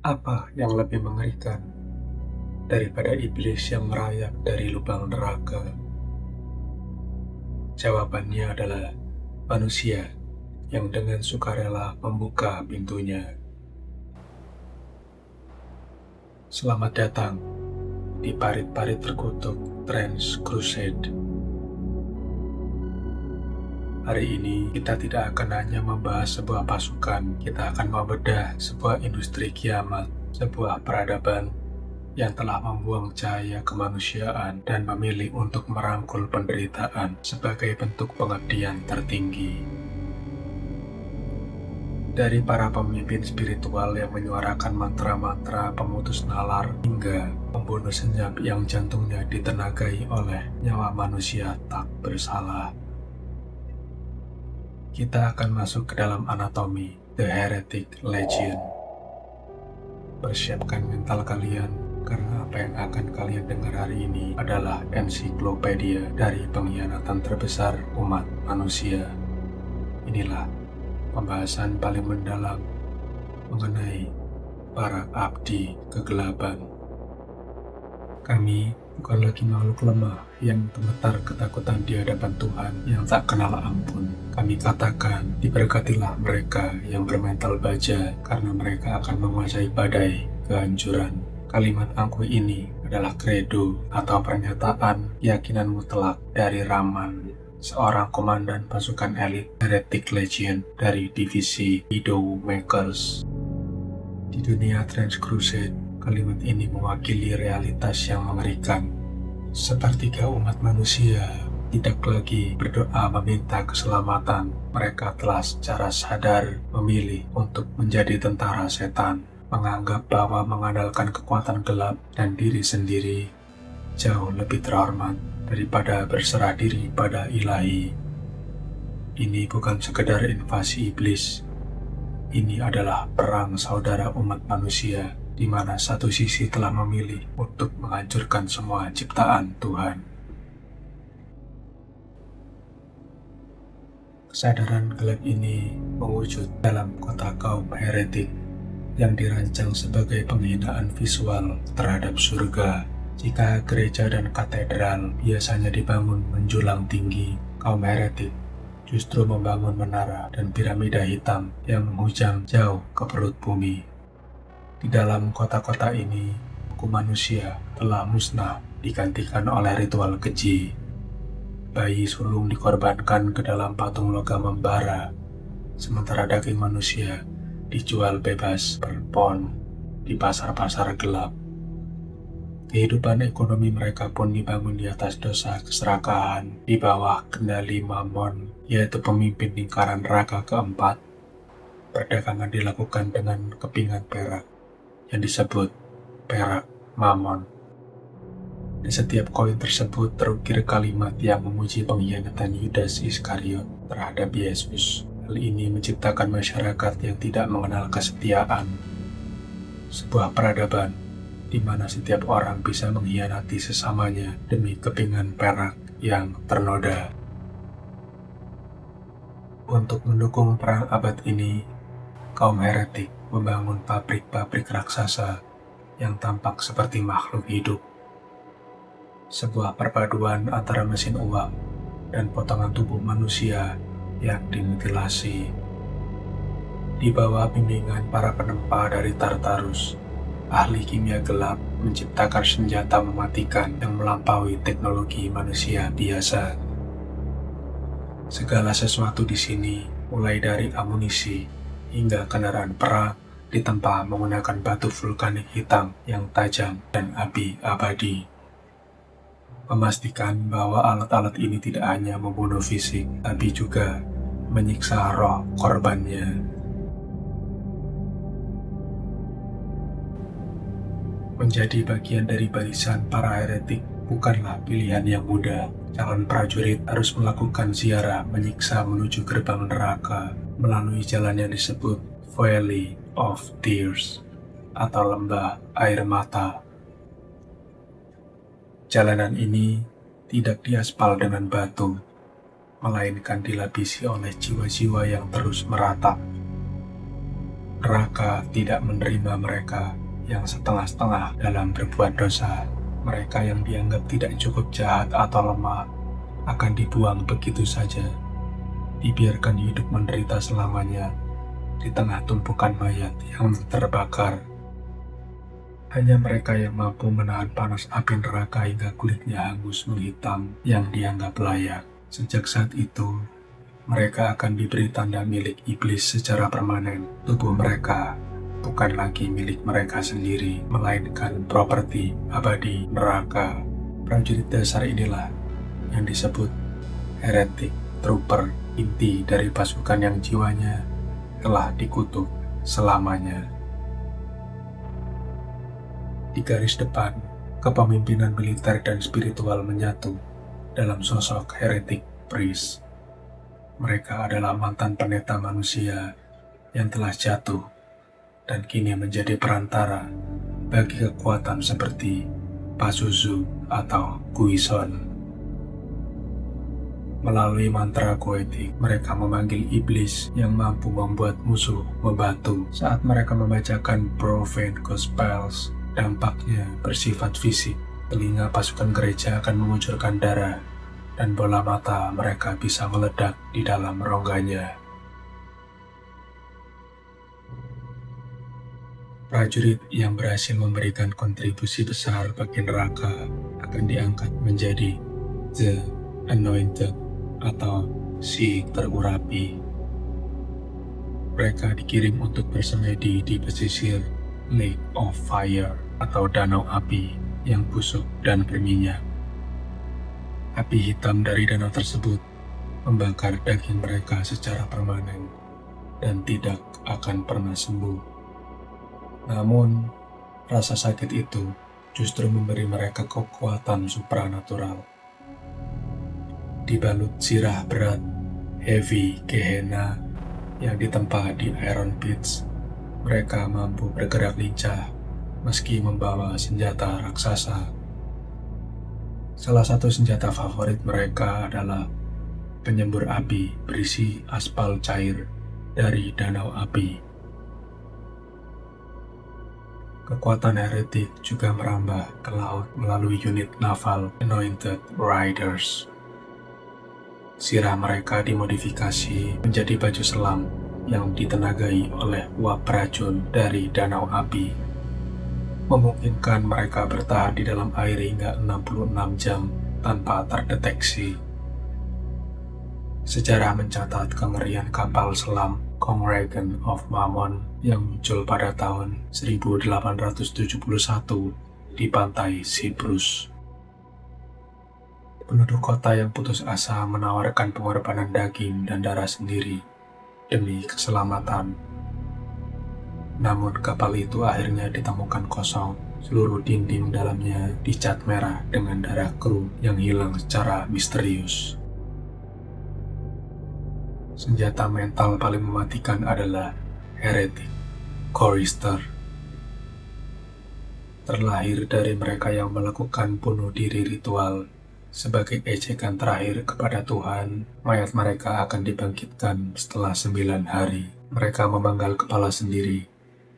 Apa yang lebih mengerikan daripada iblis yang merayap dari lubang neraka? Jawabannya adalah manusia yang dengan sukarela membuka pintunya. Selamat datang di parit-parit terkutuk Trans Crusade. Hari ini kita tidak akan hanya membahas sebuah pasukan, kita akan membedah sebuah industri kiamat, sebuah peradaban yang telah membuang cahaya kemanusiaan dan memilih untuk merangkul penderitaan sebagai bentuk pengabdian tertinggi. Dari para pemimpin spiritual yang menyuarakan mantra-mantra pemutus nalar hingga pembunuh senyap yang jantungnya ditenagai oleh nyawa manusia tak bersalah. Kita akan masuk ke dalam anatomi The Heretic Legion. Persiapkan mental kalian, karena apa yang akan kalian dengar hari ini adalah ensiklopedia dari pengkhianatan terbesar umat manusia. Inilah pembahasan paling mendalam mengenai para abdi kegelapan. Kami bukan lagi makhluk lemah yang gemetar ketakutan di hadapan Tuhan yang tak kenal ampun. Kami katakan, diberkatilah mereka yang bermental baja, karena mereka akan menguasai badai kehancuran. Kalimat angkuh ini adalah kredo atau pernyataan keyakinan mutlak dari Raman, seorang komandan pasukan elit Heretic Legion dari divisi Widowmakers. Di dunia Trans Crusade, kalimat ini mewakili realitas yang mengerikan. Sepertiga umat manusia tidak lagi berdoa meminta keselamatan. Mereka telah secara sadar memilih untuk menjadi tentara setan, menganggap bahwa mengandalkan kekuatan gelap dan diri sendiri jauh lebih terhormat daripada berserah diri pada ilahi. Ini bukan sekedar invasi iblis. Ini adalah perang saudara umat manusia, di mana satu sisi telah memilih untuk menghancurkan semua ciptaan Tuhan. Kesadaran gelap ini mewujud dalam kota kaum heretik yang dirancang sebagai penghinaan visual terhadap surga. Jika gereja dan katedral biasanya dibangun menjulang tinggi, kaum heretik justru membangun menara dan piramida hitam yang menghujam jauh ke perut bumi. Di dalam kota-kota ini, hukum manusia telah musnah digantikan oleh ritual keji. Bayi sulung dikorbankan ke dalam patung logam membara, sementara daging manusia dijual bebas per pon di pasar-pasar gelap. Kehidupan ekonomi mereka pun dibangun di atas dosa keserakahan, di bawah kendali Mammon, yaitu pemimpin lingkaran neraka keempat. Perdagangan dilakukan dengan kepingan perak, yang disebut perak Mammon. Di setiap koin tersebut terukir kalimat yang memuji pengkhianatan Yudas Iskariot terhadap Yesus. Hal ini menciptakan masyarakat yang tidak mengenal kesetiaan. Sebuah peradaban di mana setiap orang bisa mengkhianati sesamanya demi kepingan perak yang ternoda. Untuk mendukung perang abad ini, kaum heretik membangun pabrik-pabrik raksasa yang tampak seperti makhluk hidup. Sebuah perpaduan antara mesin uap dan potongan tubuh manusia yang dimutilasi. Di bawah bimbingan para penempa dari Tartarus, ahli kimia gelap menciptakan senjata mematikan yang melampaui teknologi manusia biasa. Segala sesuatu di sini, mulai dari amunisi hingga kendaraan perang, ditempa menggunakan batu vulkanik hitam yang tajam dan api abadi. Memastikan bahwa alat-alat ini tidak hanya membunuh fisik, tapi juga menyiksa roh korbannya. Menjadi bagian dari barisan para heretik bukanlah pilihan yang mudah. Calon prajurit harus melakukan ziarah menyiksa menuju gerbang neraka melalui jalan yang disebut Valley of Tears atau lembah air mata. Jalanan ini tidak diaspal dengan batu, melainkan dilapisi oleh jiwa-jiwa yang terus meratap. neraka tidak menerima mereka yang setengah-setengah dalam berbuat dosa. Mereka yang dianggap tidak cukup jahat atau lemah akan dibuang begitu saja, dibiarkan hidup menderita selamanya di tengah tumpukan mayat yang terbakar. Hanya mereka yang mampu menahan panas api neraka hingga kulitnya hangus menghitam yang dianggap layak. Sejak saat itu, mereka akan diberi tanda milik iblis secara permanen. Tubuh mereka bukan lagi milik mereka sendiri, melainkan properti abadi neraka. Prajurit dasar inilah yang disebut heretic trooper, inti dari pasukan yang jiwanya telah dikutuk selamanya. Di garis depan, kepemimpinan militer dan spiritual menyatu dalam sosok heretic priest. Mereka adalah mantan pendeta manusia yang telah jatuh dan kini menjadi perantara bagi kekuatan seperti Pazuzu atau Guison. Melalui mantra goetik, mereka memanggil iblis yang mampu membuat musuh membatu. Saat mereka membacakan profane gospels, dampaknya bersifat fisik. Telinga pasukan gereja akan mengucurkan darah, dan bola mata mereka bisa meledak di dalam rongganya. Prajurit yang berhasil memberikan kontribusi besar bagi neraka akan diangkat menjadi The Anointed atau si terurapi. Mereka dikirim untuk bersemedi di pesisir Lake of Fire atau danau api yang busuk dan berminyak. Api hitam dari danau tersebut membakar daging mereka secara permanen dan tidak akan pernah sembuh. Namun, rasa sakit itu justru memberi mereka kekuatan supranatural. Dibalut sirah berat, heavy Gehenna yang ditempa di Iron Pits, mereka mampu bergerak lincah meski membawa senjata raksasa. Salah satu senjata favorit mereka adalah penyembur api berisi aspal cair dari danau api. Kekuatan heretik juga merambah ke laut melalui unit naval Anointed Riders. Sirah mereka dimodifikasi menjadi baju selam yang ditenagai oleh uap racun dari danau api, memungkinkan mereka bertahan di dalam air hingga 66 jam tanpa terdeteksi. Sejarah mencatat kengerian kapal selam Conragen of Mammon yang muncul pada tahun 1871 di pantai Cyprus. Penduduk kota yang putus asa menawarkan pengorbanan daging dan darah sendiri demi keselamatan. Namun kapal itu akhirnya ditemukan kosong, seluruh dinding dalamnya dicat merah dengan darah kru yang hilang secara misterius. Senjata mental paling mematikan adalah heretic chorister. Terlahir dari mereka yang melakukan bunuh diri ritual sebagai ejekan terakhir kepada Tuhan, mayat mereka akan dibangkitkan setelah 9 hari. Mereka memanggal kepala sendiri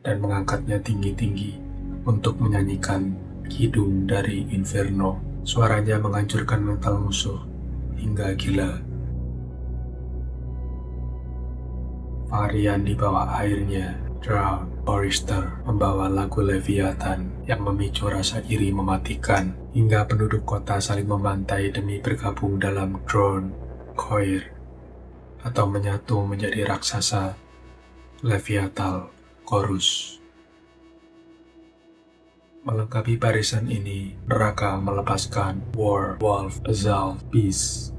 dan mengangkatnya tinggi-tinggi untuk menyanyikan kidung dari Inferno. Suaranya menghancurkan mental musuh hingga gila. Varian di bawah airnya, Drown Chorister, membawa lagu Leviathan yang memicu rasa iri mematikan, hingga penduduk kota saling membantai demi bergabung dalam Drown Choir atau menyatu menjadi raksasa Leviathan Chorus. Melengkapi barisan ini, neraka melepaskan War Wolf Assault Beast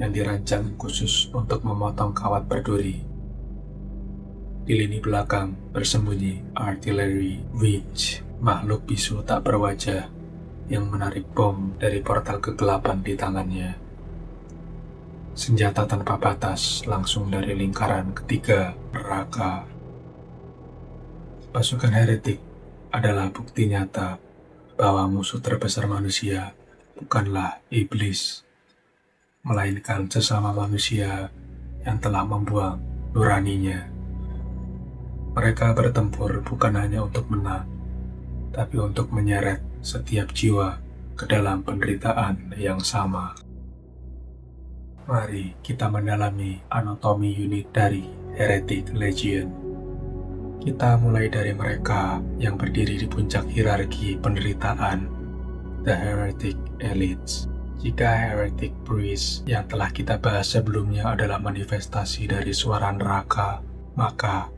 yang dirancang khusus untuk memotong kawat berduri. Di lini belakang bersembunyi Artillery Witch, makhluk bisu tak berwajah yang menarik bom dari portal kegelapan di tangannya. Senjata tanpa batas langsung dari lingkaran ketiga neraka. Pasukan heretik adalah bukti nyata bahwa musuh terbesar manusia bukanlah iblis, melainkan sesama manusia yang telah membuang nuraninya. Mereka bertempur bukan hanya untuk menang, tapi untuk menyeret setiap jiwa ke dalam penderitaan yang sama. Mari kita mendalami anatomi unik dari Heretic Legion. Kita mulai dari mereka yang berdiri di puncak hierarki penderitaan, The Heretic Elites. Jika Heretic Priest yang telah kita bahas sebelumnya adalah manifestasi dari suara neraka, maka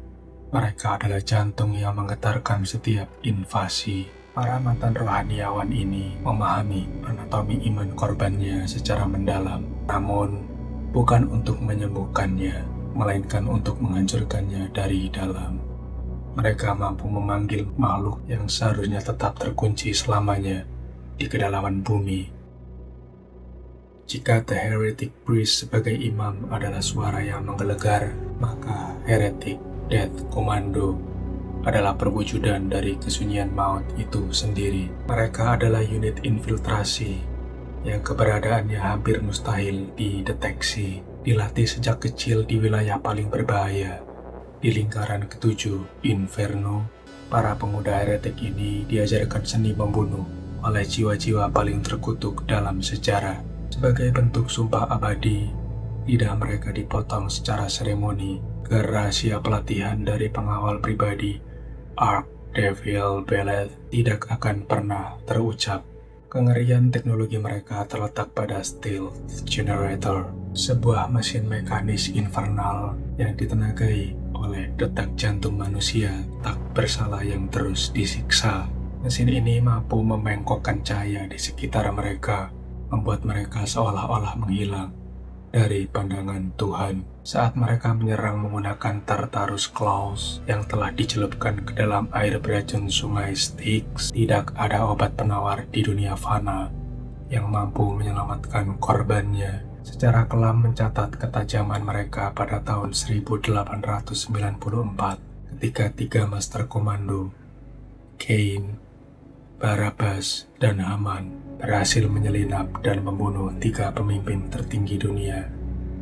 mereka adalah jantung yang menggetarkan setiap invasi. Para mantan rohaniawan ini memahami anatomi iman korbannya secara mendalam, namun bukan untuk menyembuhkannya, melainkan untuk menghancurkannya dari dalam. Mereka mampu memanggil makhluk yang seharusnya tetap terkunci selamanya di kedalaman bumi. Jika The Heretic Priest sebagai imam adalah suara yang menggelegar, maka Heretic Death Commando adalah perwujudan dari kesunyian maut itu sendiri. Mereka adalah unit infiltrasi yang keberadaannya hampir mustahil dideteksi, dilatih sejak kecil di wilayah paling berbahaya. Di lingkaran ketujuh, Inferno, para pemuda heretik ini diajarkan seni membunuh oleh jiwa-jiwa paling terkutuk dalam sejarah. Sebagai bentuk sumpah abadi, lidah mereka dipotong secara seremoni ke rahasia pelatihan dari pengawal pribadi. Archdevil Beleth tidak akan pernah terucap. Kengerian teknologi mereka terletak pada Stealth Generator, sebuah mesin mekanis infernal yang ditenagai oleh detak jantung manusia tak bersalah yang terus disiksa. Mesin ini mampu membengkokkan cahaya di sekitar mereka, membuat mereka seolah-olah menghilang dari pandangan Tuhan. Saat mereka menyerang menggunakan Tartarus Claws yang telah dicelupkan ke dalam air beracun sungai Styx, tidak ada obat penawar di dunia fana yang mampu menyelamatkan korbannya. Secara kelam mencatat ketajaman mereka pada tahun 1894 ketika 3 Master Komando, Cain, Barabbas, dan Haman berhasil menyelinap dan membunuh 3 pemimpin tertinggi dunia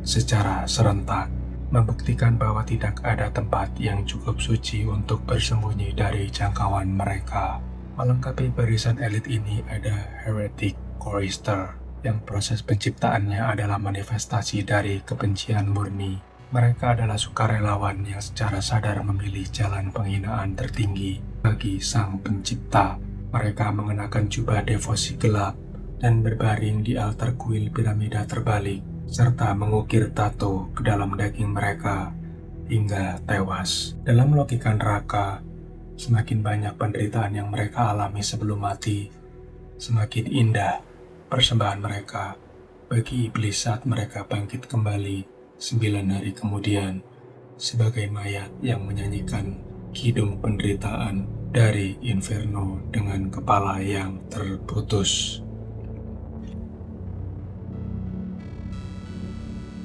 secara serentak, membuktikan bahwa tidak ada tempat yang cukup suci untuk bersembunyi dari jangkauan mereka. Melengkapi barisan elit ini ada Heretic Chorister, yang proses penciptaannya adalah manifestasi dari kebencian murni. Mereka adalah sukarelawan yang secara sadar memilih jalan penghinaan tertinggi bagi Sang Pencipta. Mereka mengenakan jubah devosi gelap dan berbaring di altar kuil piramida terbalik, serta mengukir tato ke dalam daging mereka hingga tewas. Dalam logika neraka, semakin banyak penderitaan yang mereka alami sebelum mati, semakin indah persembahan mereka bagi iblis saat mereka bangkit kembali 9 hari kemudian sebagai mayat yang menyanyikan kidung penderitaan dari Inferno dengan kepala yang terputus.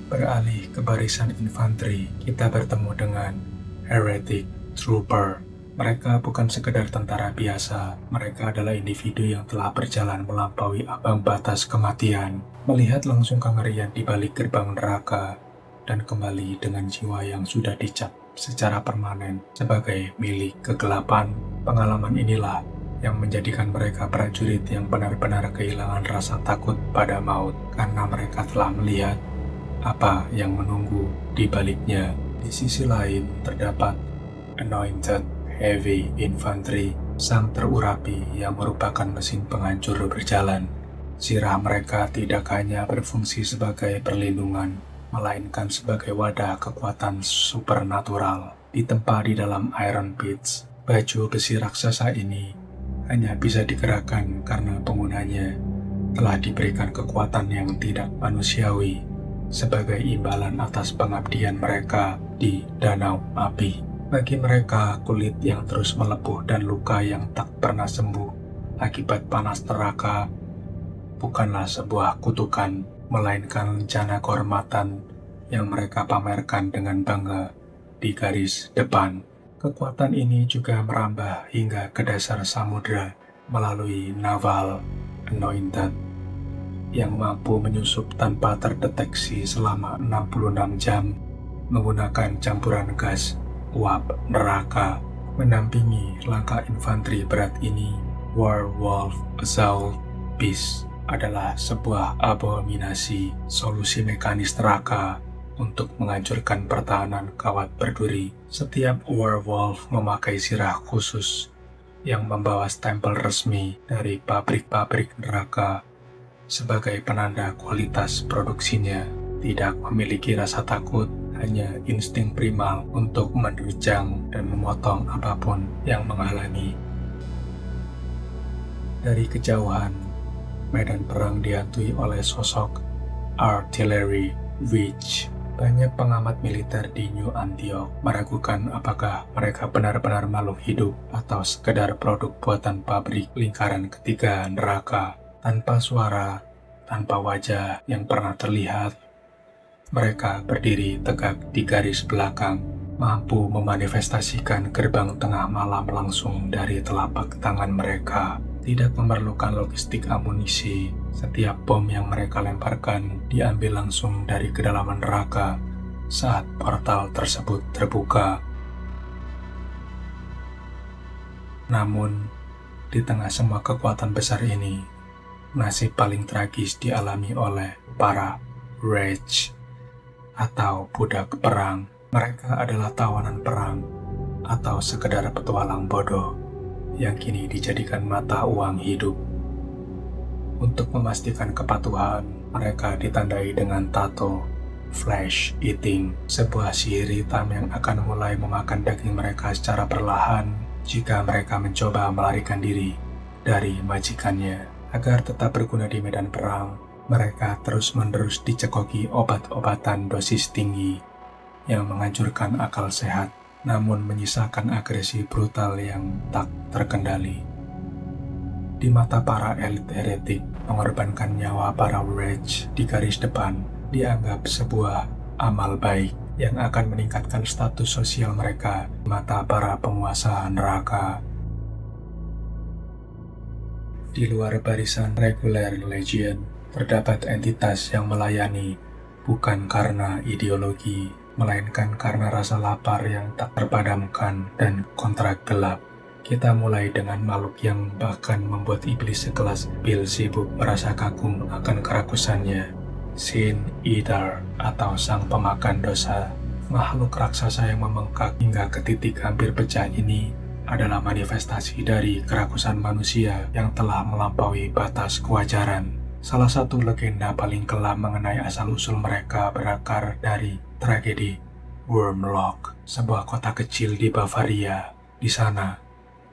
Beralih ke barisan infanteri, kita bertemu dengan Heretic Trooper. Mereka bukan sekedar tentara biasa, mereka adalah individu yang telah berjalan melampaui ambang batas kematian, melihat langsung kengerian di balik gerbang neraka, dan kembali dengan jiwa yang sudah dicap secara permanen sebagai milik kegelapan. Pengalaman inilah yang menjadikan mereka prajurit yang benar-benar kehilangan rasa takut pada maut, karena mereka telah melihat apa yang menunggu di baliknya. Di sisi lain terdapat Anointed Heavy Infantry, sang terurapi yang merupakan mesin penghancur berjalan. Sirah mereka tidak hanya berfungsi sebagai perlindungan, melainkan sebagai wadah kekuatan supernatural. Ditempa di dalam Iron Pits, baju besi raksasa ini hanya bisa digerakkan karena penggunanya telah diberikan kekuatan yang tidak manusiawi sebagai imbalan atas pengabdian mereka di Danau Api. Bagi mereka, kulit yang terus melepuh dan luka yang tak pernah sembuh akibat panas neraka bukanlah sebuah kutukan, melainkan rencana kehormatan yang mereka pamerkan dengan bangga di garis depan. Kekuatan ini juga merambah hingga ke dasar samudera melalui Naval Anointed yang mampu menyusup tanpa terdeteksi selama 66 jam menggunakan campuran gas uap neraka. Mendampingi langkah infanteri berat ini, Werewolf Assault Beast adalah sebuah abominasi solusi mekanis neraka untuk menghancurkan pertahanan kawat berduri. Setiap werewolf memakai sirah khusus yang membawa stempel resmi dari pabrik-pabrik neraka sebagai penanda kualitas produksinya. Tidak memiliki rasa takut, hanya insting primal untuk menerjang dan memotong apapun yang menghalangi. Dari kejauhan, medan perang dihantui oleh sosok artillery witch. Banyak pengamat militer di New Antioch meragukan apakah mereka benar-benar makhluk hidup atau sekedar produk buatan pabrik lingkaran ketiga neraka. Tanpa suara, tanpa wajah yang pernah terlihat, mereka berdiri tegak di garis belakang, mampu memanifestasikan gerbang tengah malam langsung dari telapak tangan mereka. Tidak memerlukan logistik amunisi, setiap bom yang mereka lemparkan diambil langsung dari kedalaman neraka saat portal tersebut terbuka. Namun, di tengah semua kekuatan besar ini, nasib paling tragis dialami oleh para Wraith atau budak perang. Mereka adalah tawanan perang atau sekedar petualang bodoh yang kini dijadikan mata uang hidup. Untuk memastikan kepatuhan, mereka ditandai dengan tato flesh eating, sebuah sihir hitam yang akan mulai memakan daging mereka secara perlahan jika mereka mencoba melarikan diri dari majikannya. Agar tetap berguna di medan perang, mereka terus-menerus dicekoki obat-obatan dosis tinggi yang menghancurkan akal sehat, namun menyisakan agresi brutal yang tak terkendali. Di mata para elit heretik, mengorbankan nyawa para Wraith di garis depan dianggap sebuah amal baik yang akan meningkatkan status sosial mereka di mata para penguasa neraka. Di luar barisan reguler Legion, terdapat entitas yang melayani bukan karena ideologi, melainkan karena rasa lapar yang tak terpadamkan dan kontrak gelap. Kita mulai dengan makhluk yang bahkan membuat iblis sekelas Beelzebub merasa kagum akan kerakusannya, Sin Eater atau sang pemakan dosa. Makhluk raksasa yang membengkak hingga ke titik hampir pecah ini adalah manifestasi dari kerakusan manusia yang telah melampaui batas kewajaran. Salah satu legenda paling kelam mengenai asal-usul mereka berakar dari tragedi Wormlock, sebuah kota kecil di Bavaria. Di sana,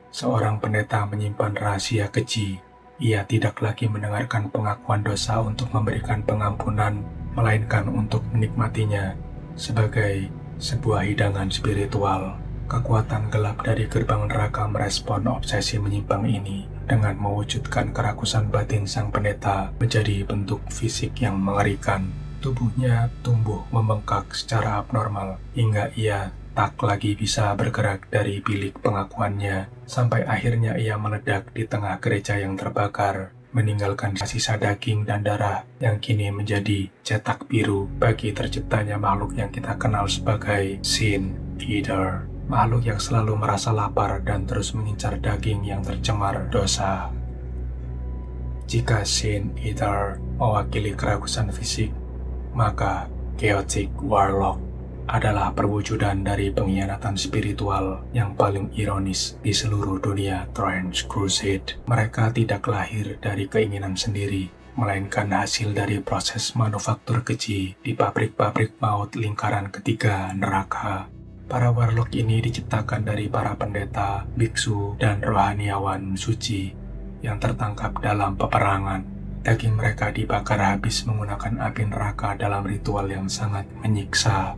seorang pendeta menyimpan rahasia keji. Ia tidak lagi mendengarkan pengakuan dosa untuk memberikan pengampunan, melainkan untuk menikmatinya sebagai sebuah hidangan spiritual. Kekuatan gelap dari gerbang neraka merespon obsesi menyimpang ini dengan mewujudkan kerakusan batin sang pendeta menjadi bentuk fisik yang mengerikan. Tubuhnya tumbuh membengkak secara abnormal hingga ia tak lagi bisa bergerak dari bilik pengakuannya, sampai akhirnya ia meledak di tengah gereja yang terbakar, meninggalkan sisa daging dan darah yang kini menjadi cetak biru bagi terciptanya makhluk yang kita kenal sebagai Sin Eater. Makhluk yang selalu merasa lapar dan terus mengincar daging yang tercemar dosa. Jika Sin Eater mewakili kerakusan fisik, maka Chaotic Warlock adalah perwujudan dari pengkhianatan spiritual yang paling ironis di seluruh dunia Trench Crusade. Mereka tidak lahir dari keinginan sendiri, melainkan hasil dari proses manufaktur keji di pabrik-pabrik maut lingkaran ketiga neraka. Para warlock ini diciptakan dari para pendeta, biksu, dan rohaniawan suci yang tertangkap dalam peperangan. Daging mereka dibakar habis menggunakan api neraka dalam ritual yang sangat menyiksa.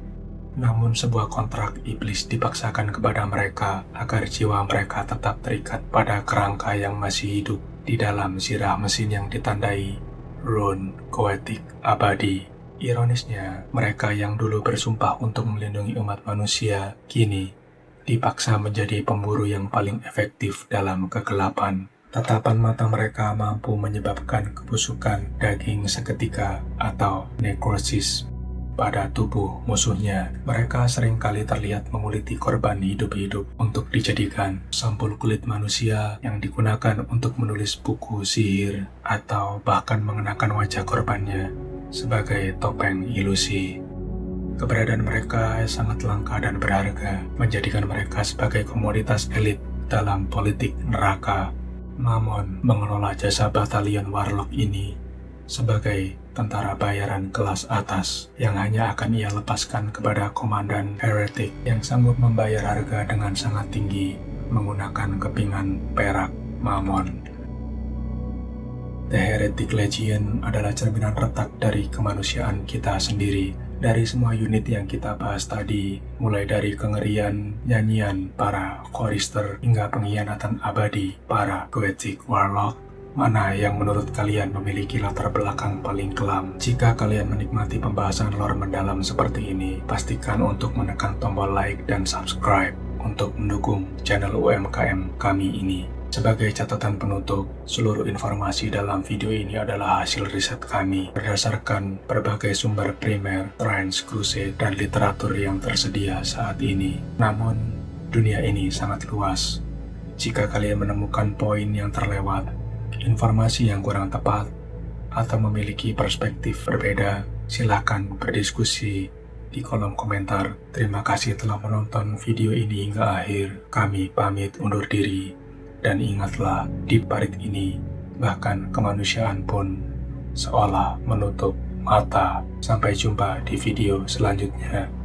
Namun sebuah kontrak iblis dipaksakan kepada mereka agar jiwa mereka tetap terikat pada kerangka yang masih hidup di dalam sirah mesin yang ditandai rune goetic abadi. Ironisnya, mereka yang dulu bersumpah untuk melindungi umat manusia, kini dipaksa menjadi pemburu yang paling efektif dalam kegelapan. Tatapan mata mereka mampu menyebabkan kebusukan daging seketika atau nekrosis. pada tubuh musuhnya. Mereka seringkali terlihat memuliti korban hidup-hidup untuk dijadikan sampul kulit manusia yang digunakan untuk menulis buku sihir atau bahkan mengenakan wajah korbannya sebagai topeng ilusi. Keberadaan mereka sangat langka dan berharga, menjadikan mereka sebagai komoditas elit dalam politik neraka. Mammon mengelola jasa batalion warlock ini sebagai tentara bayaran kelas atas yang hanya akan ia lepaskan kepada komandan heretik yang sanggup membayar harga dengan sangat tinggi menggunakan kepingan perak Mammon. The Heretic Legion adalah cerminan retak dari kemanusiaan kita sendiri. Dari semua unit yang kita bahas tadi, mulai dari kengerian nyanyian para chorister hingga pengkhianatan abadi para Goetic Warlock, mana yang menurut kalian memiliki latar belakang paling kelam? Jika kalian menikmati pembahasan lore mendalam seperti ini, pastikan untuk menekan tombol like dan subscribe untuk mendukung channel UMKM kami ini. Sebagai catatan penutup, seluruh informasi dalam video ini adalah hasil riset kami berdasarkan berbagai sumber primer, trans, crusade, dan literatur yang tersedia saat ini. Namun, dunia ini sangat luas. Jika kalian menemukan poin yang terlewat, informasi yang kurang tepat, atau memiliki perspektif berbeda, silakan berdiskusi di kolom komentar. Terima kasih telah menonton video ini hingga akhir. Kami pamit undur diri. Dan ingatlah, di balik ini, bahkan kemanusiaan pun seolah menutup mata. Sampai jumpa di video selanjutnya.